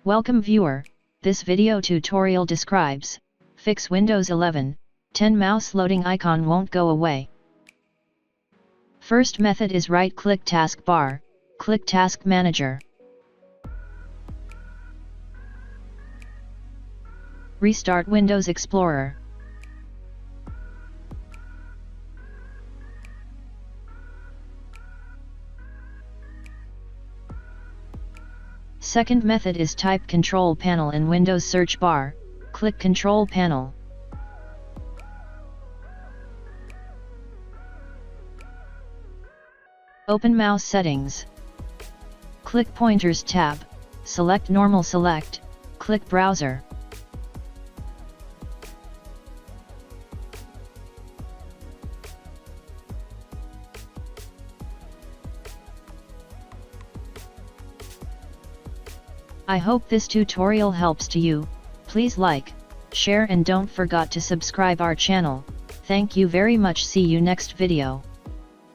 Welcome viewer, this video tutorial describes, fix Windows 11, 10 mouse loading icon won't go away. First method is right-click taskbar, click Task Manager. Restart Windows Explorer. Second method is type Control Panel in Windows search bar, click Control Panel. Open Mouse Settings. Click Pointers tab, select Normal Select, click Browser. I hope this tutorial helps to you. Please like, share and don't forget to subscribe our channel. Thank you very much. See you next video.